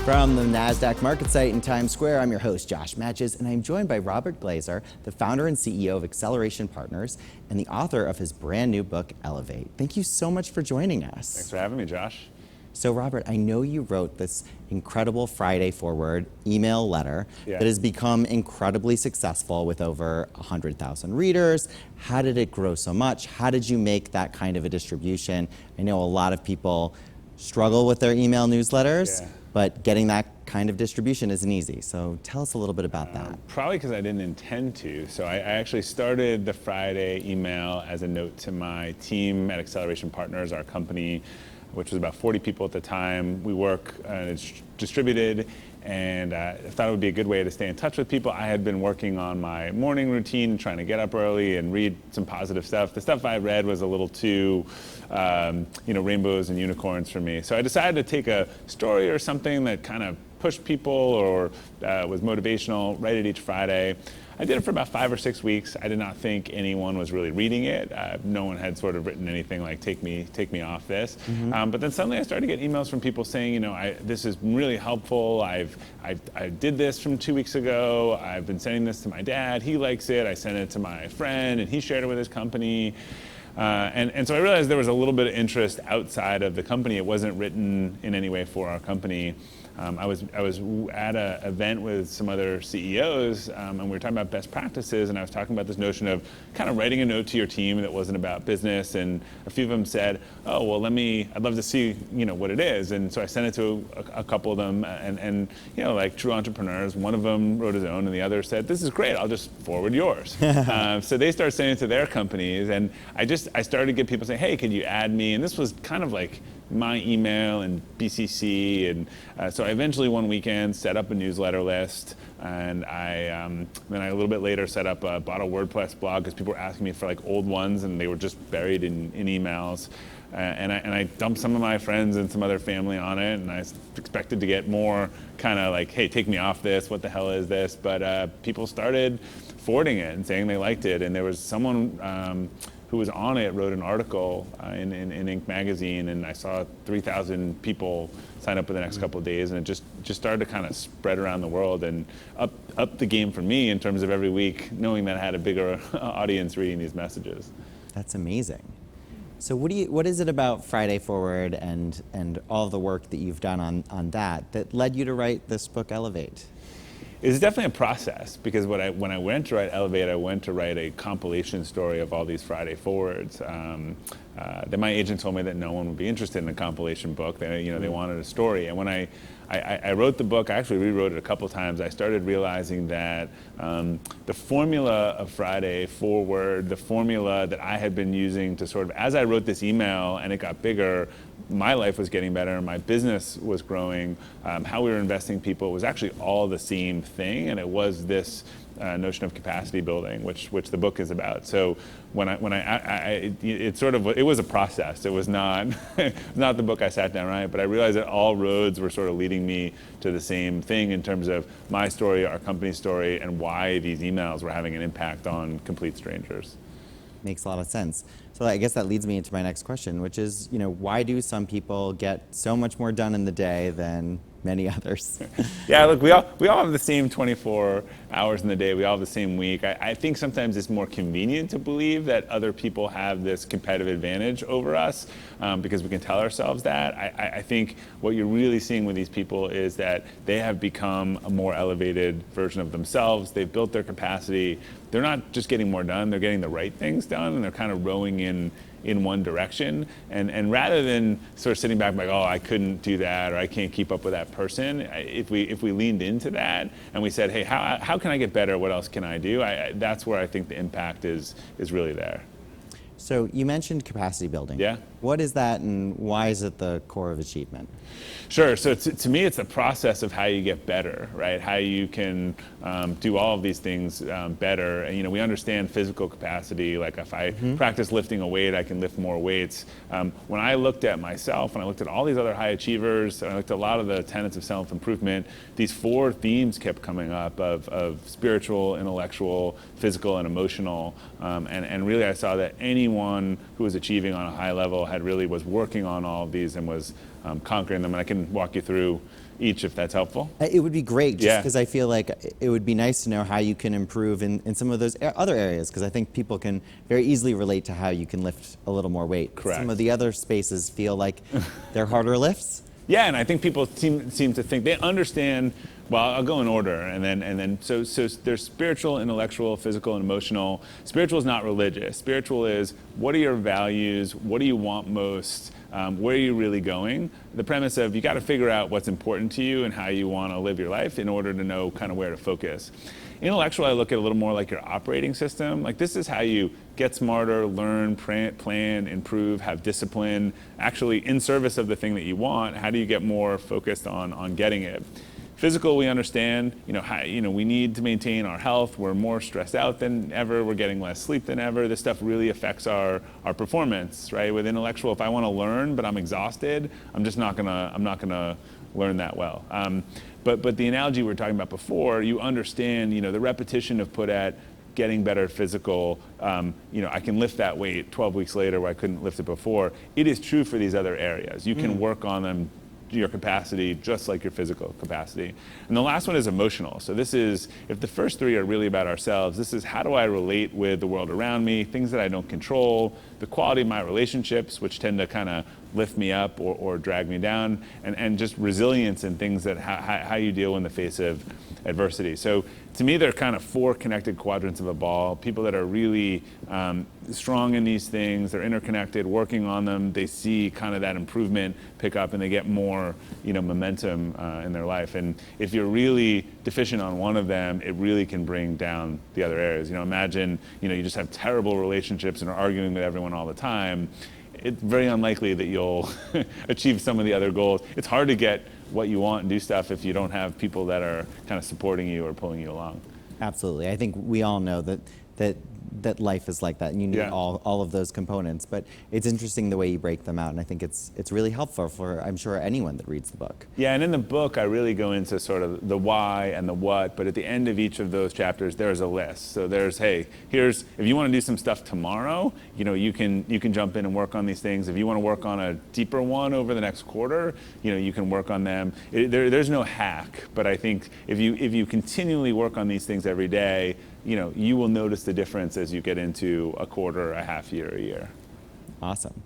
From the NASDAQ market site in Times Square, I'm your host, Josh Machiz, and I'm joined by Robert Glazer, the founder and CEO of Acceleration Partners and the author of his brand new book, Elevate. Thank you so much for joining us. Thanks for having me, Josh. So Robert, I know you wrote this incredible Friday Forward email letter that has become incredibly successful with over 100,000 readers. How did it grow so much? How did you make that kind of a distribution? I know a lot of people struggle with their email newsletters, but getting that kind of distribution isn't easy. So tell us a little bit about that. Probably because I didn't intend to. So I actually started the Friday email as a note to my team at Acceleration Partners, our company, which was about 40 people at the time. We work, it's distributed, and I thought it would be a good way to stay in touch with people. I had been working on my morning routine, trying to get up early and read some positive stuff. The stuff I read was a little too, rainbows and unicorns for me. So I decided to take a story or something that kind of pushed people or was motivational, write it each Friday. I did it for about 5 or 6 weeks. I did not think anyone was really reading it. No one had sort of written anything like, take me off this. But then suddenly I started to get emails from people saying, this is really helpful. I did this from 2 weeks ago. I've been sending this to my dad. He likes it. I sent it to my friend and he shared it with his company. And so I realized there was a little bit of interest outside of the company. It wasn't written in any way for our company. I was at an event with some other CEOs, and we were talking about best practices, and I was talking about this notion of kind of writing a note to your team that wasn't about business, and a few of them said, oh, well, I'd love to see, what it is. And so I sent it to a couple of them, and like true entrepreneurs, one of them wrote his own, and the other said, this is great, I'll just forward yours. So they started sending it to their companies, and I started to get people saying, hey, could you add me? And this was kind of like my email and BCC, and so I eventually one weekend set up a newsletter list, and then I a little bit later set up bought a WordPress blog because people were asking me for like old ones and they were just buried in emails, and I dumped some of my friends and some other family on it, and I expected to get more kind of like, hey, take me off this, what the hell is this? But people started forwarding it and saying they liked it, and there was someone who was on it, wrote an article in Inc. magazine, and I saw 3,000 people sign up in the next couple of days, and it just started to kind of spread around the world and up the game for me in terms of every week, knowing that I had a bigger audience reading these messages. That's amazing. So what is it about Friday Forward and all the work that you've done on that led you to write this book, Elevate? It's definitely a process, because when I went to write Elevate, I went to write a compilation story of all these Friday Forwards. Then my agent told me that no one would be interested in a compilation book. They wanted a story. And when I wrote the book, I actually rewrote it a couple times. I started realizing that the formula of Friday Forward, the formula that I had been using to sort of, as I wrote this email and it got bigger, my life was getting better, my business was growing, how we were investing people was actually all the same thing, and it was this notion of capacity building, which the book is about. So it was a process. It was not not the book I sat down, right? But I realized that all roads were sort of leading me to the same thing in terms of my story, our company's story, and why these emails were having an impact on complete strangers. Makes a lot of sense. So I guess that leads me into my next question, which is, why do some people get so much more done in the day than many others? Yeah, look, we all have the same 24 hours in the day. We all have the same week. I think sometimes it's more convenient to believe that other people have this competitive advantage over us because we can tell ourselves that. I think what you're really seeing with these people is that they have become a more elevated version of themselves. They've built their capacity. They're not just getting more done, they're getting the right things done, and they're kind of rowing in one direction. And rather than sort of sitting back like, oh, I couldn't do that, or I can't keep up with that person, if we leaned into that and we said, hey, how can I get better? What else can I do? That's where I think the impact is really there. So you mentioned capacity building. Yeah. What is that, and why is it the core of achievement? Sure. So to me, it's the process of how you get better, right? How you can do all of these things better. And, we understand physical capacity. Like if I practice lifting a weight, I can lift more weights. When I looked at myself, and I looked at all these other high achievers, and I looked at a lot of the tenets of self-improvement, these 4 themes kept coming up of spiritual, intellectual, physical, and emotional. And really, I saw that anyone who was achieving on a high level was working on all of these and was conquering them. And I can walk you through each, if that's helpful. It would be great, just Yeah. because I feel like it would be nice to know how you can improve in some of those other areas, because I think people can very easily relate to how you can lift a little more weight. Correct. Some of the other spaces feel like they're harder lifts. Yeah, and I think people seem to think they understand. Well, I'll go in order, and then so there's spiritual, intellectual, physical, and emotional. Spiritual is not religious. Spiritual is, what are your values? What do you want most? Where are you really going? The premise of, you got to figure out what's important to you and how you want to live your life in order to know kind of where to focus. Intellectual, I look at a little more like your operating system. Like, this is how you get smarter, learn, plan, improve, have discipline, actually in service of the thing that you want. How do you get more focused on getting it? Physical, we understand, we need to maintain our health. We're more stressed out than ever. We're getting less sleep than ever. This stuff really affects our performance, right? With intellectual, if I want to learn but I'm exhausted, I'm not gonna learn that well. But the analogy we were talking about before, you understand, the repetition of put at getting better at physical, I can lift that weight 12 weeks later where I couldn't lift it before. It is true for these other areas. You can work on them, your capacity, just like your physical capacity. And the last one is emotional. So this is, if the first three are really about ourselves, this is, how do I relate with the world around me, things that I don't control, the quality of my relationships, which tend to kind of lift me up or drag me down, and just resilience and things that how you deal in the face of adversity. So to me, they're kind of four connected quadrants of a ball. People that are really strong in these things, they're interconnected, working on them, they see kind of that improvement pick up, and they get more momentum in their life. And if you're really deficient on one of them, it really can bring down the other areas. Imagine you just have terrible relationships and are arguing with everyone all the time. It's very unlikely that you'll achieve some of the other goals. It's hard to get what you want and do stuff if you don't have people that are kind of supporting you or pulling you along. Absolutely. I think we all know that life is like that, and you need all of those components. But it's interesting the way you break them out, and I think it's really helpful for, I'm sure, anyone that reads the book. Yeah, and in the book, I really go into sort of the why and the what, but at the end of each of those chapters, there's a list. So there's, hey, here's, if you want to do some stuff tomorrow, you can jump in and work on these things. If you want to work on a deeper one over the next quarter, you can work on them. There's no hack, but I think if you continually work on these things every day, you will notice the difference as you get into a quarter, a half year, a year. Awesome.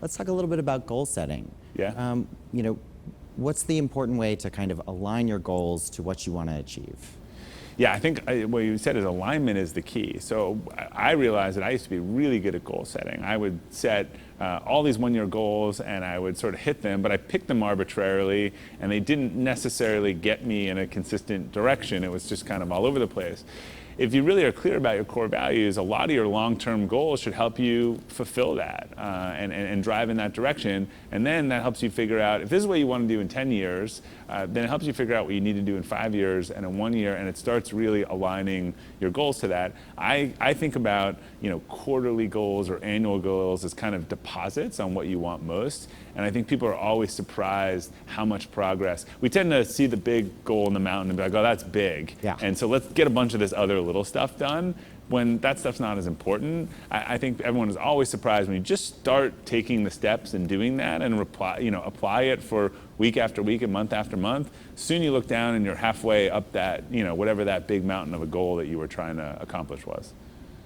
Let's talk a little bit about goal setting. Yeah. What's the important way to kind of align your goals to what you want to achieve? Yeah, I think what you said is alignment is the key. So I realized that I used to be really good at goal setting. I would set all these one-year goals, and I would sort of hit them, but I picked them arbitrarily, and they didn't necessarily get me in a consistent direction. It was just kind of all over the place. If you really are clear about your core values, a lot of your long-term goals should help you fulfill that and drive in that direction. And then that helps you figure out, if this is what you want to do in 10 years, then it helps you figure out what you need to do in 5 years and in 1 year, and it starts really aligning your goals to that. I think about quarterly goals or annual goals as kind of deposits on what you want most. And I think people are always surprised how much progress. We tend to see the big goal in the mountain and be like, oh, that's big. Yeah. And so let's get a bunch of this other little stuff done, when that stuff's not as important. I think everyone is always surprised when you just start taking the steps and doing that and apply it for week after week and month after month. Soon you look down and you're halfway up that, whatever that big mountain of a goal that you were trying to accomplish was.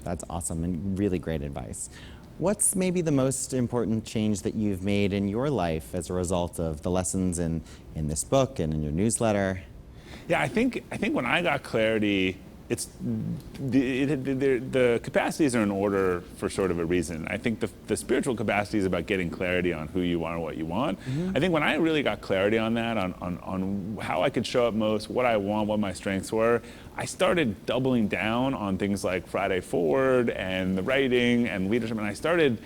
That's awesome and really great advice. What's maybe the most important change that you've made in your life as a result of the lessons in this book and in your newsletter? Yeah, I think when I got clarity, it's the capacities are in order for sort of a reason. I think the spiritual capacity is about getting clarity on who you are and what you want. Mm-hmm. I think when I really got clarity on that, on how I could show up most, what I want, what my strengths were, I started doubling down on things like Friday Forward and the writing and leadership, and I started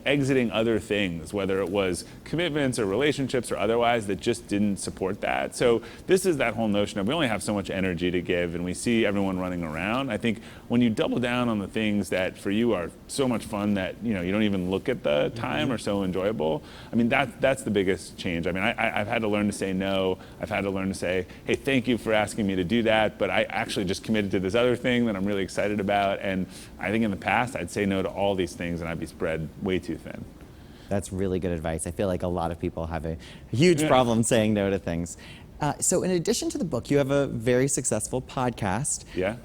exiting other things, whether it was commitments or relationships or otherwise, that just didn't support that. So this is that whole notion of we only have so much energy to give, and we see everyone running around. I think when you double down on the things that for you are so much fun that you don't even look at the time, or so enjoyable, I mean that's the biggest change. I mean I've had to learn to say no. I've had to learn to say, hey, thank you for asking me to do that, but I actually just committed to this other thing that I'm really excited about. And I think in the past I'd say no to all these things and I'd be spread way too thin. That's really good advice. I feel like a lot of people have a huge problem saying no to things. So in addition to the book, you have a very successful podcast. Yeah.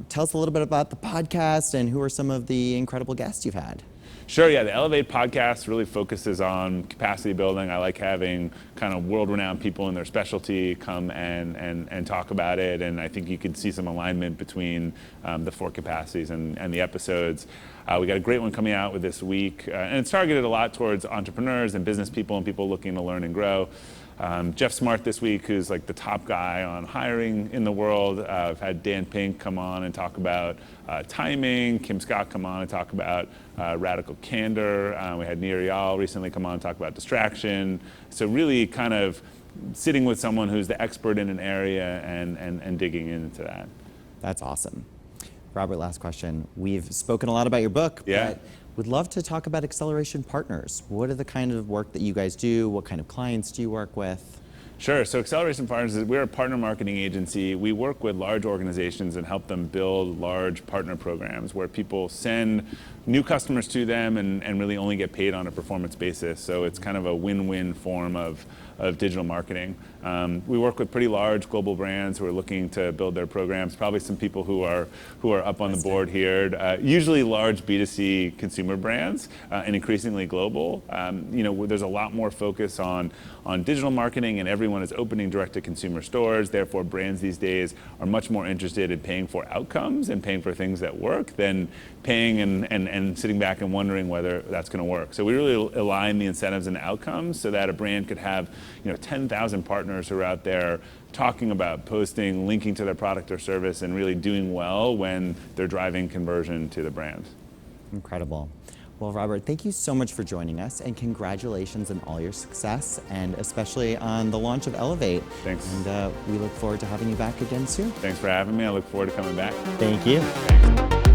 Tell us a little bit about the podcast and who are some of the incredible guests you've had. Sure, yeah, the Elevate podcast really focuses on capacity building. I like having kind of world-renowned people in their specialty come and talk about it, and I think you can see some alignment between the 4 capacities and the episodes. We got a great one coming out with this week, and it's targeted a lot towards entrepreneurs and business people and people looking to learn and grow. Jeff Smart this week, who's like the top guy on hiring in the world. I've had Dan Pink come on and talk about timing. Kim Scott come on and talk about radical candor. We had Nir Eyal recently come on and talk about distraction. So really kind of sitting with someone who's the expert in an area and digging into that. That's awesome. Robert, last question. We've spoken a lot about your book, but would love to talk about Acceleration Partners. What are the kind of work that you guys do? What kind of clients do you work with? Sure. So Acceleration Partners, we're a partner marketing agency. We work with large organizations and help them build large partner programs where people send new customers to them and really only get paid on a performance basis. So it's kind of a win-win form of digital marketing. We work with pretty large global brands who are looking to build their programs. Probably some people who are up on the board here. Usually large B2C consumer brands and increasingly global. There's a lot more focus on digital marketing, and everyone is opening direct-to-consumer stores. Therefore, brands these days are much more interested in paying for outcomes and paying for things that work than paying and sitting back and wondering whether that's going to work. So we really align the incentives and outcomes so that a brand could have 10,000 partners who are out there talking about posting, linking to their product or service, and really doing well when they're driving conversion to the brand. Incredible. Well, Robert, thank you so much for joining us, and congratulations on all your success, and especially on the launch of Elevate. Thanks. And we look forward to having you back again soon. Thanks for having me. I look forward to coming back. Thank you.